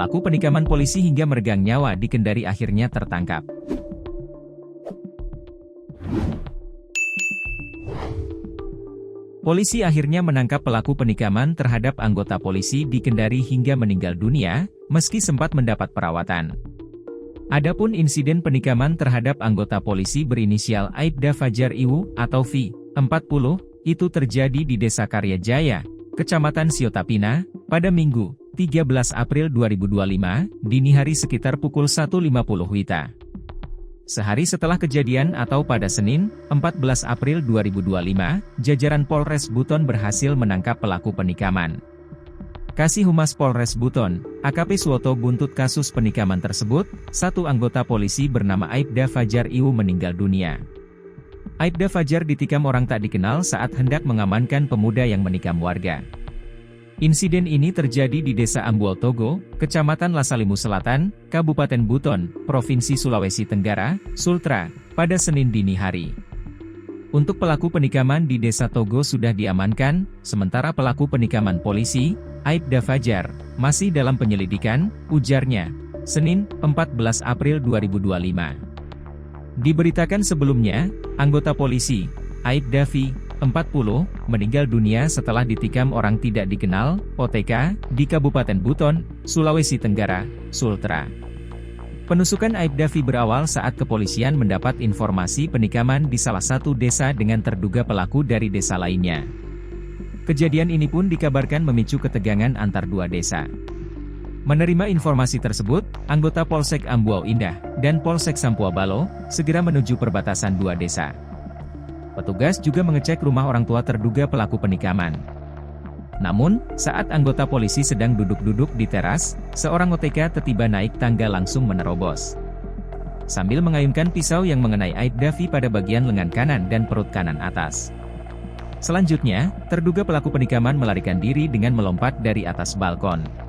Pelaku penikaman polisi hingga meregang nyawa di Kendari akhirnya tertangkap. Polisi akhirnya menangkap pelaku penikaman terhadap anggota polisi di Kendari hingga meninggal dunia, meski sempat mendapat perawatan. Adapun insiden penikaman terhadap anggota polisi berinisial Aibda Fajar Iwu atau V, 40, itu terjadi di Desa Karyajaya, Kecamatan Siotapina, pada Minggu, 13 April 2025, dini hari sekitar pukul 1.50 WITA. Sehari setelah kejadian atau pada Senin, 14 April 2025, jajaran Polres Buton berhasil menangkap pelaku penikaman. Kasih Humas Polres Buton, AKP Suwoto buntut kasus penikaman tersebut, satu anggota polisi bernama Aibda Fajar Iwu meninggal dunia. Aibda Fajar ditikam orang tak dikenal saat hendak mengamankan pemuda yang menikam warga. Insiden ini terjadi di Desa Ambuol Togo, Kecamatan Lasalimu Selatan, Kabupaten Buton, Provinsi Sulawesi Tenggara, Sultra, pada Senin dini hari. Untuk pelaku penikaman di Desa Togo sudah diamankan, sementara pelaku penikaman polisi, Aibda Fajar, masih dalam penyelidikan, ujarnya, Senin, 14 April 2025. Diberitakan sebelumnya, anggota polisi, Aibda V, 40, meninggal dunia setelah ditikam orang tidak dikenal, OTK, di Kabupaten Buton, Sulawesi Tenggara, Sultra. Penusukan Aibda V berawal saat kepolisian mendapat informasi penikaman di salah satu desa dengan terduga pelaku dari desa lainnya. Kejadian ini pun dikabarkan memicu ketegangan antar dua desa. Menerima informasi tersebut, anggota Polsek Ambuau Indah dan Polsek Sampua Balo segera menuju perbatasan dua desa. Petugas juga mengecek rumah orang tua terduga pelaku penikaman. Namun, saat anggota polisi sedang duduk-duduk di teras, seorang OTK tiba-tiba naik tangga langsung menerobos. Sambil mengayunkan pisau yang mengenai Aibda V pada bagian lengan kanan dan perut kanan atas. Selanjutnya, terduga pelaku penikaman melarikan diri dengan melompat dari atas balkon.